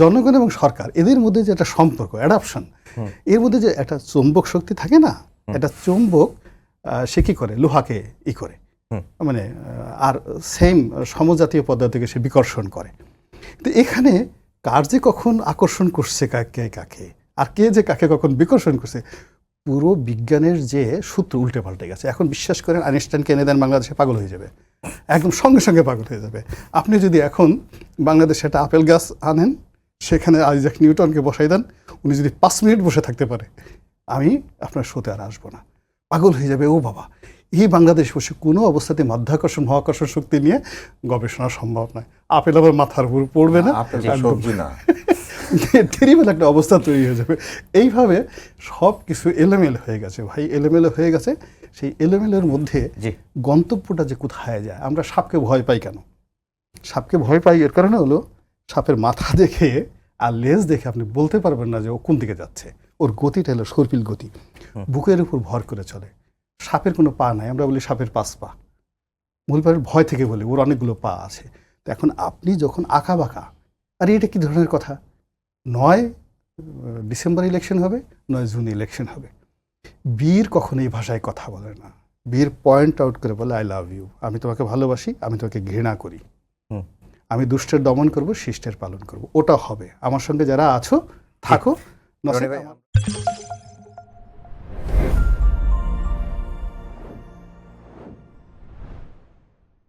জনগণ এবং সরকার এদের মধ্যে যে একটা সম্পর্ক, অ্যাডাপশন, এর মধ্যে যে একটা চুম্বক শক্তি থাকে না, একটা চুম্বক সে কি করে, লোহাকে করে, মানে আর সেম সমজাতীয় পদার্থকে সে বিকর্ষণ করে। তো এখানে কার যে কখন আকর্ষণ করছে কাকে কাকে, আর কে যে কাকে কখন বিকর্ষণ করছে, পুরো বিজ্ঞানের যে সূত্র উল্টে পাল্টে গেছে। এখন বিশ্বাস করেন আইনস্টাইনকে এনে দেন বাংলাদেশে, পাগল হয়ে যাবে, একদম সঙ্গে সঙ্গে পাগল হয়ে যাবে। আপনি যদি এখন বাংলাদেশে একটা আপেল গাছ আনেন, সেখানে আইজাক নিউটনকে বসাই দেন, উনি যদি 5 মিনিট বসে থাকতে পারে, আমি আপনার শোতে আর আসবো না, পাগল হয়ে যাবে। ও বাবা, এই বাংলাদেশ বসে কোনো অবস্থাতে মাধ্যাকর্ষণ মহাকর্ষণ শক্তি নিয়ে গবেষণা সম্ভব নয়। আপেল আবার মাথার উপর পড়বে না, সবজি না, টেরিবল একটা অবস্থা তৈরি হয়ে যাবে। এইভাবে সব কিছু এলোমেলো হয়ে গেছে ভাই, এলোমেলো হয়ে গেছে। সেই এলোমেলোর মধ্যে গন্তব্যটা যে কোথায় যায়। আমরা সাপকে ভয় পাই কেন? সাপকে ভয় পাই এর কারণে হলো, সাপের মাথা দেখে আর লেজ দেখে আপনি বলতে পারবেন না যে ও কোন দিকে যাচ্ছে। ওর গতিটা হলো সর্পিল গতি, বুকের উপর ভর করে চলে। সাপের কোনো পা নাই, আমরা বলি সাপের 5 পা, মূলপাড়ের ভয় থেকে বলি ওর অনেকগুলো পা আছে। তো এখন আপনি যখন আঁকা বাঁকা, আর এটা কি ধরনের কথা, 9 ডিসেম্বর ইলেকশন হবে, 9 জুন ইলেকশন হবে, বীর কখনো এই ভাষায় কথা বলে না। বীর পয়েন্ট আউট করে বলে আই লাভ ইউ, আমি তোমাকে ভালোবাসি, আমি তোমাকে ঘৃণা করি, আমি দুষ্টের দমন করব, শিষ্টের পালন করব। ওটা হবে। আমার সঙ্গে যারা আছো থাকো।